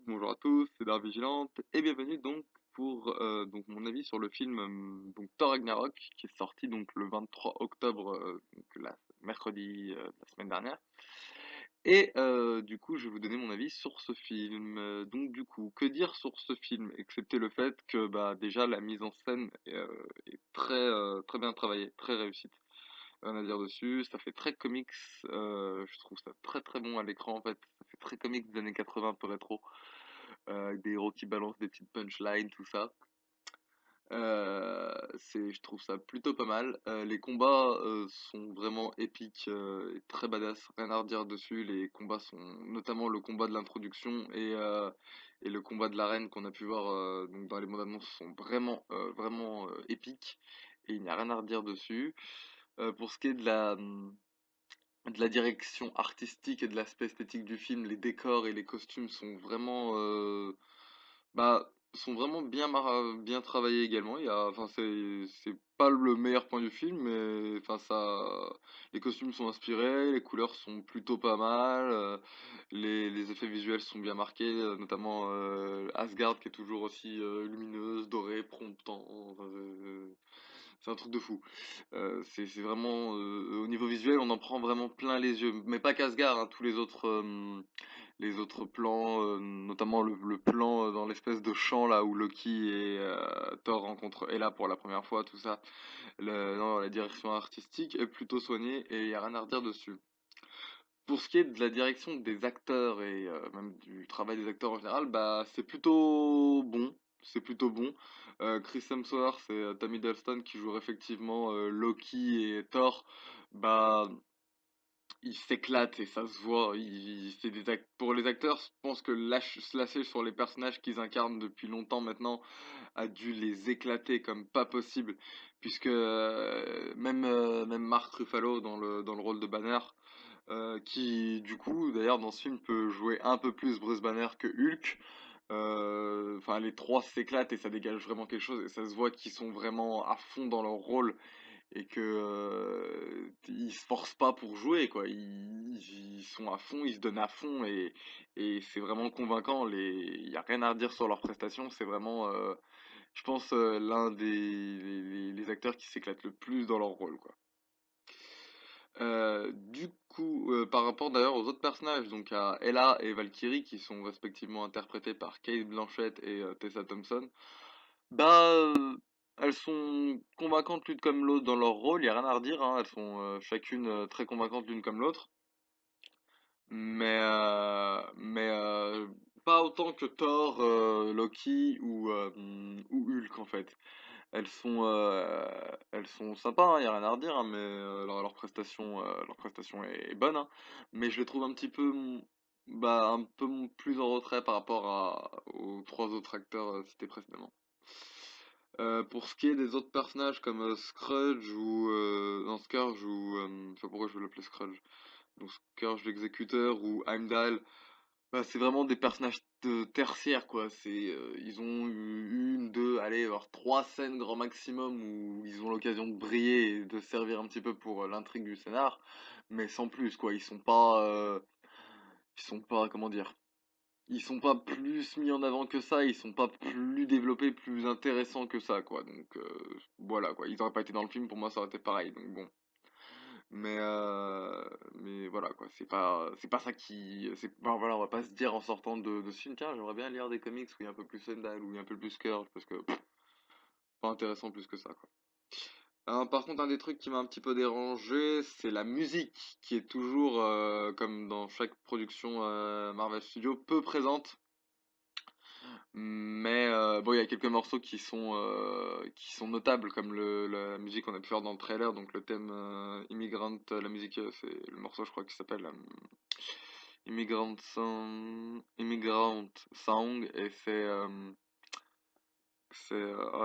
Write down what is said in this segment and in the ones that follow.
Bonjour à tous, c'est Dark Vigilante et bienvenue donc pour donc mon avis sur le film donc Thor Ragnarok qui est sorti donc le 23 octobre donc mercredi la semaine dernière. Et du coup, je vais vous donner mon avis sur ce film. Donc du coup, que dire sur ce film, excepté le fait que bah déjà la mise en scène est très bien travaillée, très réussie. Rien à dire dessus, ça fait très comics, je trouve ça très bon à l'écran en fait, ça fait très comics des années 80 un peu rétro, avec des héros qui balancent des petites punchlines, tout ça. Je trouve ça plutôt pas mal. Les combats sont vraiment épiques et très badass, rien à redire dessus. Les combats sont notamment le combat de l'introduction et le combat de l'arène qu'on a pu voir donc dans les bandes annonces sont vraiment épiques et il n'y a rien à redire dessus. Pour ce qui est de la direction artistique et de l'aspect esthétique du film, les décors et les costumes sont sont vraiment bien travaillés également. Enfin, c'est pas le meilleur point du film, mais enfin les costumes sont inspirés, les couleurs sont plutôt pas mal, les effets visuels sont bien marqués, notamment Asgard qui est toujours aussi lumineuse, dorée, promptant. Enfin, c'est un truc de fou. C'est vraiment au niveau visuel, on en prend vraiment plein les yeux, mais pas qu'Asgard, hein, tous les autres plans, notamment le plan dans l'espèce de champ là où Loki et Thor rencontrent Hela pour la première fois, tout ça. Non, la direction artistique est plutôt soignée et il y a rien à redire dessus. Pour ce qui est de la direction des acteurs et même du travail des acteurs en général, bah c'est plutôt bon. C'est plutôt bon. Chris Hemsworth et Tom Hiddleston qui jouent effectivement Loki et Thor, bah ils s'éclatent et ça se voit. C'est pour les acteurs, je pense que se lâcher sur les personnages qu'ils incarnent depuis longtemps maintenant a dû les éclater comme pas possible, puisque même Mark Ruffalo dans le rôle de Banner, qui du coup d'ailleurs dans ce film peut jouer un peu plus Bruce Banner que Hulk. Enfin, les trois s'éclatent et ça dégage vraiment quelque chose et ça se voit qu'ils sont vraiment à fond dans leur rôle et que ils se forcent pas pour jouer quoi. Ils sont à fond, ils se donnent à fond et c'est vraiment convaincant. Il y a rien à redire sur leurs prestations. C'est vraiment, je pense, l'un les acteurs qui s'éclatent le plus dans leur rôle quoi. Du coup, par rapport d'ailleurs aux autres personnages, donc à Ella et Valkyrie, qui sont respectivement interprétés par Kate Blanchett et Tessa Thompson, bah, elles sont convaincantes l'une comme l'autre dans leur rôle, y a rien à redire, hein, elles sont chacune très convaincantes l'une comme l'autre, mais pas autant que Thor, Loki ou Hulk en fait. Elles sont sympas, hein, y a rien à redire, hein, mais leur prestation est bonne, hein, mais je les trouve un petit peu, un peu plus en retrait par rapport aux trois autres acteurs cités précédemment. Pour ce qui est des autres personnages comme Scrooge ou non Scourge ou je sais pas pourquoi je veux l'appeler Scrooge, donc Scourge l'exécuteur ou Heimdall, bah, c'est vraiment des personnages de tertiaire quoi. Ils ont eu une, deux, allez, voire trois scènes grand maximum où ils ont l'occasion de briller et de servir un petit peu pour l'intrigue du scénar, mais sans plus quoi. Ils sont pas, comment dire, ils sont pas plus mis en avant que ça. Ils sont pas plus développés, plus intéressants que ça quoi. Donc voilà quoi. Ils auraient pas été dans le film, pour moi ça aurait été pareil. Donc bon. Mais voilà quoi, c'est pas ça qui c'est enfin, voilà, on va pas se dire en sortant de ce film, tiens, j'aimerais bien lire des comics où il y a un peu plus Sendai, où il y a un peu plus Scourge parce que pas intéressant plus que ça quoi. Par contre, un des trucs qui m'a un petit peu dérangé, c'est la musique qui est toujours comme dans chaque production Marvel Studios peu présente. Mais bon, il y a quelques morceaux qui sont notables, comme la musique qu'on a pu faire dans le trailer, donc le thème Immigrant, la musique, c'est le morceau, je crois, qui s'appelle Immigrant Song, et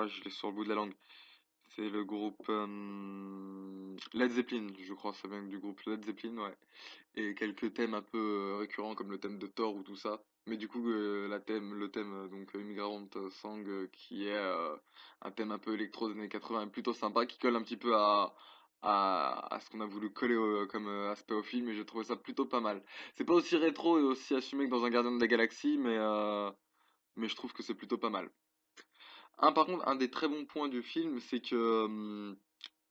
je l'ai sur le bout de la langue. C'est le groupe Led Zeppelin, je crois, ça vient du groupe Led Zeppelin, ouais. Et quelques thèmes un peu récurrents comme le thème de Thor ou tout ça. Mais du coup, le thème donc Immigrant Song qui est un thème un peu électro des années 80 est plutôt sympa, qui colle un petit peu à ce qu'on a voulu coller comme aspect au film, et j'ai trouvé ça plutôt pas mal. C'est pas aussi rétro et aussi assumé que dans un Gardien de la Galaxie, mais je trouve que c'est plutôt pas mal. Par contre, un des très bons points du film, c'est que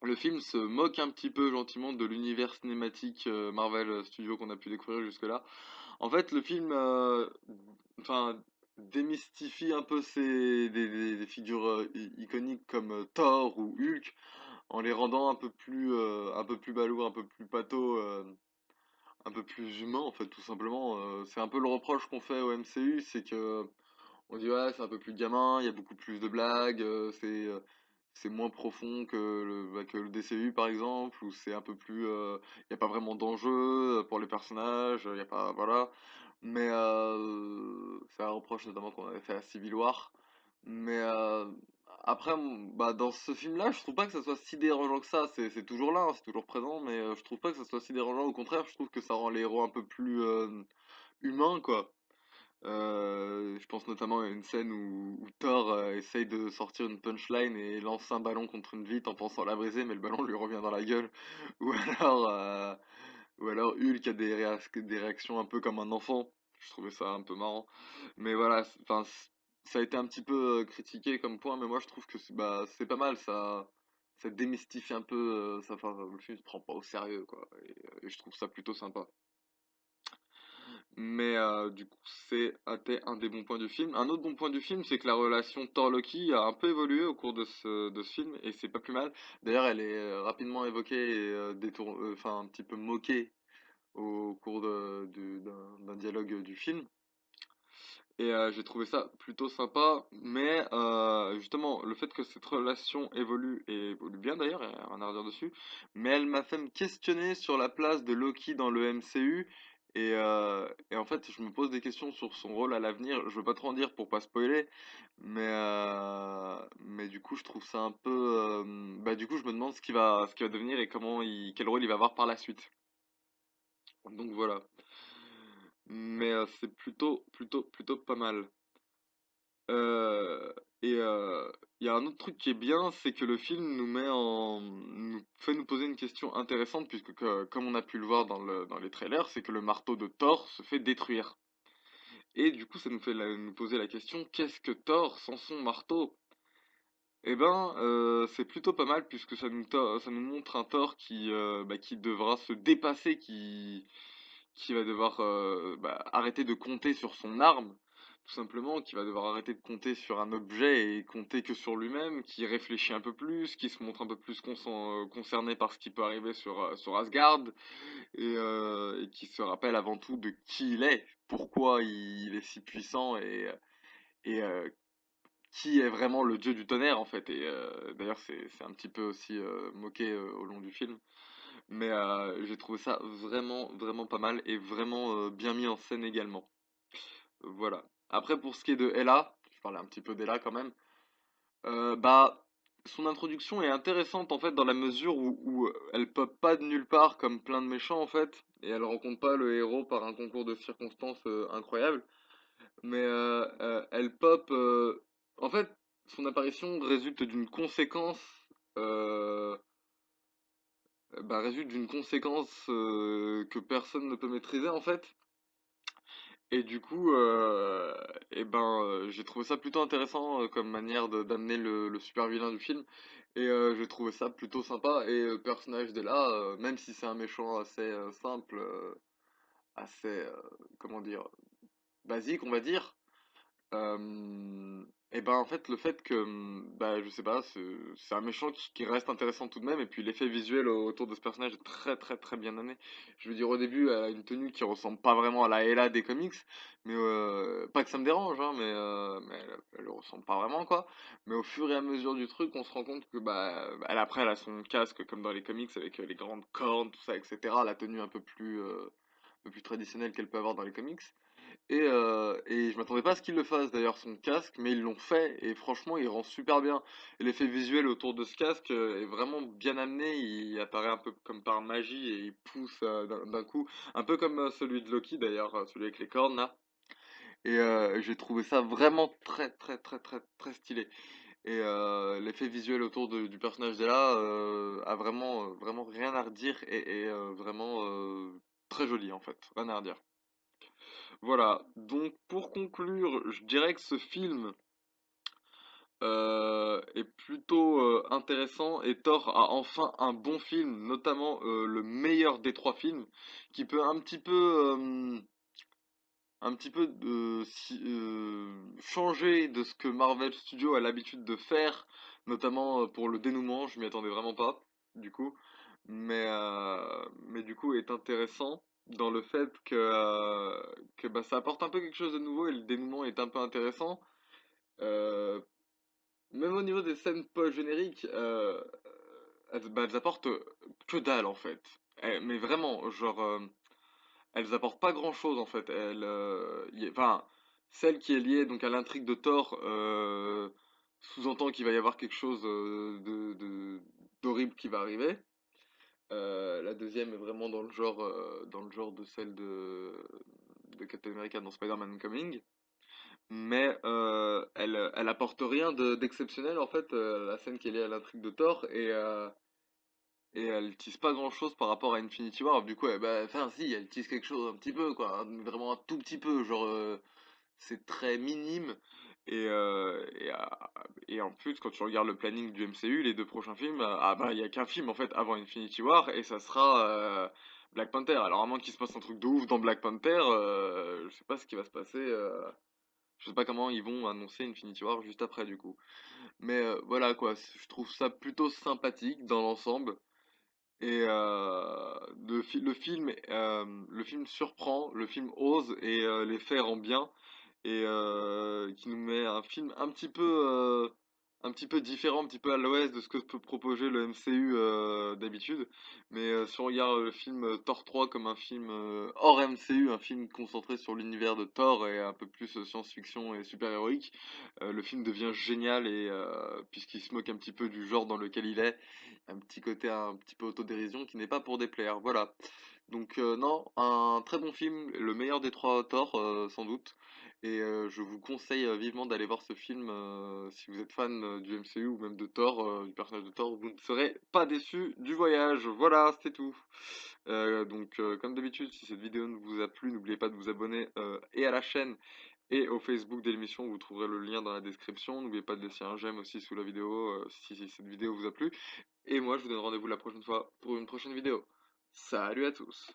le film se moque un petit peu gentiment de l'univers cinématique Marvel Studios qu'on a pu découvrir jusque-là. En fait, le film enfin, démystifie un peu des figures iconiques comme Thor ou Hulk en les rendant un peu plus balourd, un peu plus pato, un peu plus humain en fait, tout simplement. C'est un peu le reproche qu'on fait au MCU, c'est que on dit ouais, c'est un peu plus gamin, il y a beaucoup plus de blagues, c'est moins profond que le DCU par exemple, où c'est un peu plus, il n'y a pas vraiment d'enjeu pour les personnages, il y a pas, voilà. Mais c'est un reproche notamment qu'on avait fait à Civil War. Mais après, bah, dans ce film-là, je trouve pas que ça soit si dérangeant que ça. C'est toujours là, hein, c'est toujours présent, mais je trouve pas que ça soit si dérangeant. Au contraire, je trouve que ça rend les héros un peu plus humains, quoi. Je pense notamment à une scène où Thor essaye de sortir une punchline et lance un ballon contre une vitre en pensant la briser, mais le ballon lui revient dans la gueule. Ou alors, euh, ou alors Hulk a des réactions un peu comme un enfant. Je trouvais ça un peu marrant. Mais voilà, enfin, ça a été un petit peu critiqué comme point, mais moi je trouve que c'est pas mal. Ça démystifie un peu. Enfin, le film se prend pas au sérieux, quoi. Et je trouve ça plutôt sympa. Mais du coup, c'était un des bons points du film. Un autre bon point du film, c'est que la relation Thor-Loki a un peu évolué au cours de ce film, et c'est pas plus mal. D'ailleurs, elle est rapidement évoquée et enfin un petit peu moquée au cours d'un dialogue du film. Et j'ai trouvé ça plutôt sympa, mais justement, le fait que cette relation évolue, et évolue bien d'ailleurs, il y a rien à redire dessus, mais elle m'a fait me questionner sur la place de Loki dans le MCU, et en fait, je me pose des questions sur son rôle à l'avenir. Je veux pas trop en dire pour pas spoiler, mais du coup, je trouve ça un peu... bah du coup, je me demande ce qu'il va devenir et quel rôle il va avoir par la suite. Donc voilà. Mais c'est plutôt pas mal. Euh, et il y a un autre truc qui est bien, c'est que le film nous fait nous poser une question intéressante, puisque comme on a pu le voir dans les trailers, c'est que le marteau de Thor se fait détruire. Et du coup, ça nous fait nous poser la question, qu'est-ce que Thor sans son marteau? Eh ben, c'est plutôt pas mal, puisque ça nous montre un Thor qui devra se dépasser, qui va devoir arrêter de compter sur son arme, tout simplement, qui va devoir arrêter de compter sur un objet et compter que sur lui-même, qui réfléchit un peu plus, qui se montre un peu plus concerné par ce qui peut arriver sur Asgard, et qui se rappelle avant tout de qui il est, pourquoi il est si puissant, et qui est vraiment le dieu du tonnerre en fait. Et d'ailleurs, c'est un petit peu aussi moqué au long du film. Mais j'ai trouvé ça vraiment pas mal et vraiment bien mis en scène également. Voilà. Après, pour ce qui est de Ella, je parlais un petit peu d'Ella quand même, bah, son introduction est intéressante en fait dans la mesure où elle pop pas de nulle part comme plein de méchants en fait, et elle rencontre pas le héros par un concours de circonstances incroyable, mais elle pop. En fait, son apparition résulte d'une conséquence. euh, résulte d'une conséquence que personne ne peut maîtriser en fait. Et du coup, j'ai trouvé ça plutôt intéressant comme manière d'amener le super vilain du film. Et j'ai trouvé ça plutôt sympa. Et le personnage d'Ella, même si c'est un méchant assez simple, assez, comment dire, basique, on va dire, et ben en fait le fait que je sais pas, c'est un méchant qui reste intéressant tout de même, et puis l'effet visuel autour de ce personnage est très bien amené. Je veux dire, au début elle a une tenue qui ressemble pas vraiment à la Ella des comics, mais pas que ça me dérange, hein, mais elle ressemble pas vraiment, quoi. Mais au fur et à mesure du truc, on se rend compte que elle a son casque comme dans les comics avec les grandes cornes, tout ça, etc., la tenue un peu plus traditionnelle qu'elle peut avoir dans les comics. Et je m'attendais pas à ce qu'ils le fassent d'ailleurs, son casque, mais ils l'ont fait, et franchement il rend super bien. Et l'effet visuel autour de ce casque est vraiment bien amené, il apparaît un peu comme par magie et il pousse d'un coup, un peu comme celui de Loki d'ailleurs, celui avec les cornes là. Et j'ai trouvé ça vraiment très stylé. et l'effet visuel autour du personnage d'Ella a vraiment rien à redire et vraiment très joli en fait, rien à redire. Voilà, donc pour conclure, je dirais que ce film est plutôt intéressant et Thor a enfin un bon film, notamment le meilleur des trois films, qui peut un petit peu changer de ce que Marvel Studios a l'habitude de faire, notamment pour le dénouement, je m'y attendais vraiment pas, du coup, mais du coup est intéressant dans le fait que bah, ça apporte un peu quelque chose de nouveau et le dénouement est un peu intéressant. Euh, Même au niveau des scènes post-génériques, elles apportent que dalle en fait. Mais vraiment, genre, elles apportent pas grand-chose en fait. Enfin, celle qui est liée donc à l'intrigue de Thor sous-entend qu'il va y avoir quelque chose d'horrible qui va arriver. La deuxième est vraiment dans le genre de celle de Captain America dans Spider-Man Coming. Mais elle apporte rien d'exceptionnel en fait, la scène qui est liée à l'intrigue de Thor, et elle tease pas grand chose par rapport à Infinity War. Du coup, bah, enfin, si, elle tease quelque chose un petit peu, quoi, vraiment un tout petit peu, genre, c'est très minime. Et, et en plus, quand tu regardes le planning du MCU, les deux prochains films, ah bah, il y a qu'un film en fait avant Infinity War, et ça sera Black Panther. Alors, à moins qu'il se passe un truc de ouf dans Black Panther, je sais pas ce qui va se passer. Je sais pas comment ils vont annoncer Infinity War juste après du coup. Mais voilà quoi, je trouve ça plutôt sympathique dans l'ensemble. Et le film surprend, le film ose et les fait rend bien. Et qui nous met un film un petit peu différent, un petit peu à l'ouest de ce que peut proposer le MCU d'habitude. Mais si on regarde le film Thor 3 comme un film hors MCU, un film concentré sur l'univers de Thor et un peu plus science-fiction et super-héroïque, le film devient génial et puisqu'il se moque un petit peu du genre dans lequel il est, un petit côté un petit peu autodérision qui n'est pas pour déplaire. Voilà. Donc non, un très bon film, le meilleur des trois Thor sans doute. Et je vous conseille vivement d'aller voir ce film si vous êtes fan du MCU ou même de Thor, du personnage de Thor. Vous ne serez pas déçus du voyage. Voilà, c'était tout. Comme d'habitude, si cette vidéo ne vous a plu, n'oubliez pas de vous abonner et à la chaîne et au Facebook de l'émission. Vous trouverez le lien dans la description. N'oubliez pas de laisser un j'aime aussi sous la vidéo si cette vidéo vous a plu. Et moi, je vous donne rendez-vous la prochaine fois pour une prochaine vidéo. Salut à tous!